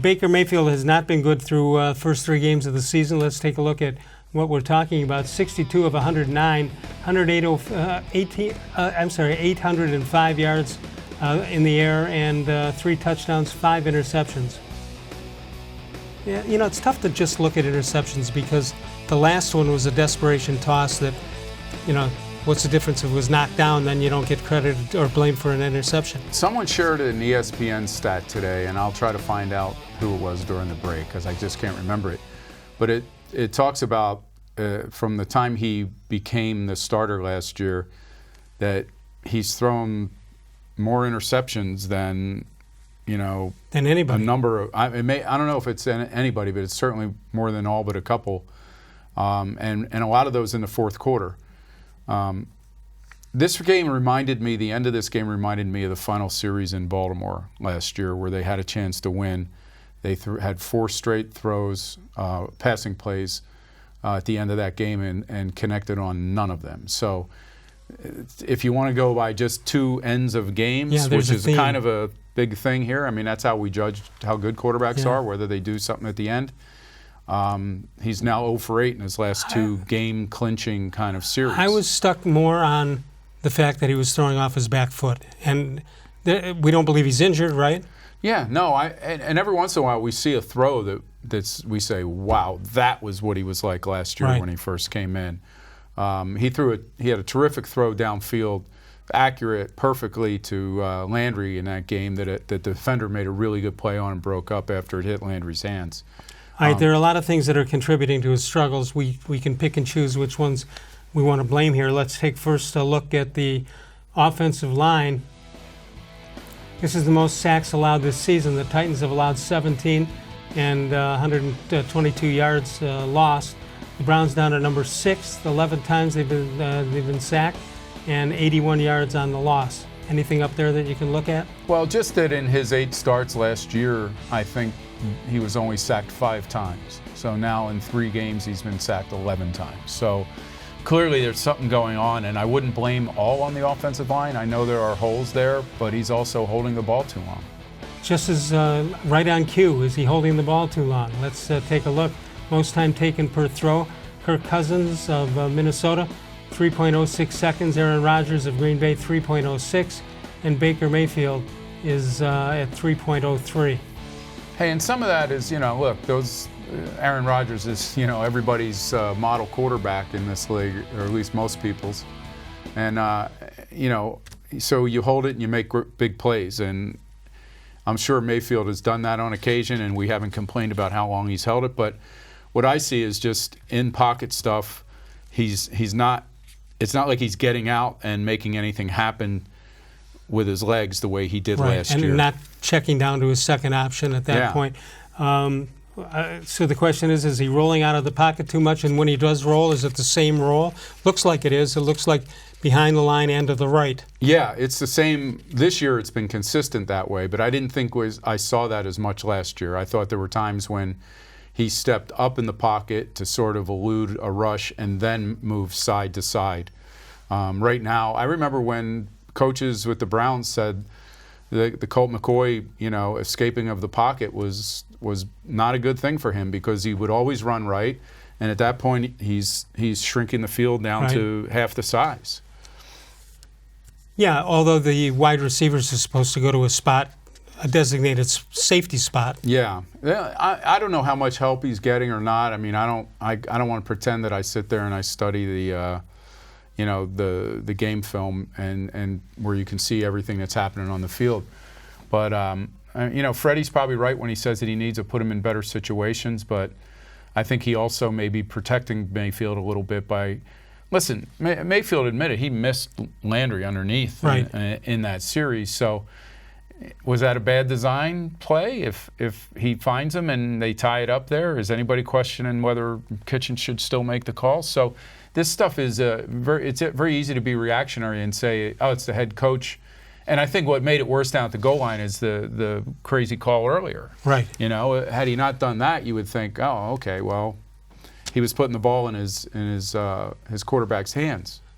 Baker Mayfield has not been good through first 3 games of the season. Let's take a look at what we're talking about. 62 of 109, 805 yards in the air, and 3 touchdowns, 5 interceptions. Yeah, you know, it's tough to just look at interceptions because the last one was a desperation toss that, you know, what's the difference if it was knocked down, then you don't get credit or blame for an interception. Someone shared an ESPN stat today, and I'll try to find out who it was during the break because I just can't remember it. But it talks about from the time he became the starter last year that he's thrown more interceptions than, you know, than anybody. A number of, I don't know if it's anybody, but it's certainly more than all but a couple, and a lot of those in the fourth quarter. This game reminded me, the end of this game reminded me of the final series in Baltimore last year where they had a chance to win. They had 4 straight throws, passing plays at the end of that game and connected on none of them. So if you want to go by just 2 ends of games, which is kind of a big thing here, I mean, that's how we judge how good quarterbacks are, whether they do something at the end. He's now 0 for 8 in his last 2 game-clinching kind of series. I was stuck more on the fact that he was throwing off his back foot. And we don't believe he's injured, right? Yeah, no. And every once in a while we see a throw that's we say, wow, that was what he was like last year when he first came in. He had a terrific throw downfield, accurate perfectly to Landry in that game that the defender made a really good play on and broke up after it hit Landry's hands. All right, there are a lot of things that are contributing to his struggles. We can pick and choose which ones we want to blame here. Let's take first a look at the offensive line. This is the most sacks allowed this season. The Titans have allowed 17 and 122 yards lost. The Browns down to number 6. 11 times they've been sacked and 81 yards on the loss. Anything up there that you can look at? Well, just that in his 8 starts last year, I think he was only sacked 5 times. So now in 3 games, he's been sacked 11 times. So clearly there's something going on, and I wouldn't blame all on the offensive line. I know there are holes there, but he's also holding the ball too long. Just as right on cue, is he holding the ball too long? Let's take a look. Most time taken per throw. Kirk Cousins of Minnesota, 3.06 seconds. Aaron Rodgers of Green Bay, 3.06. And Baker Mayfield is at 3.03. Hey, and some of that is, you know, look, Aaron Rodgers is, you know, everybody's model quarterback in this league, or at least most people's. And, you know, so you hold it and you make big plays. And I'm sure Mayfield has done that on occasion, and we haven't complained about how long he's held it. But what I see is just in-pocket stuff. He's not – it's not like he's getting out and making anything happen with his legs the way he did last year. And not checking down to his second option at that point. So the question is he rolling out of the pocket too much? And when he does roll, is it the same roll? Looks like it is. It looks like behind the line and to the right. Yeah, it's the same. This year it's been consistent that way, but I didn't think I saw that as much last year. I thought there were times when he stepped up in the pocket to sort of elude a rush and then move side to side. Right now, I remember when coaches with the Browns said the colt-mccoy, you know, escaping of the pocket was not a good thing for him because he would always run right, and at that point he's shrinking the field down to half the size. Yeah, although the wide receivers are supposed to go to a designated safety spot. Yeah, I don't know how much help he's getting or not. I mean, I don't want to pretend that I sit there and I study the game film and where you can see everything that's happening on the field. But, you know, Freddie's probably right when he says that he needs to put him in better situations, but I think he also may be protecting Mayfield a little bit by – listen, Mayfield admitted he missed Landry underneath in that series. So was that a bad design play? If he finds him and they tie it up there, is anybody questioning whether Kitchens should still make the call? So this stuff is it's very easy to be reactionary and say, oh, it's the head coach. And I think what made it worse down at the goal line is the crazy call earlier. Right. You know, had he not done that, you would think, oh, okay, well, he was putting the ball in his quarterback's hands.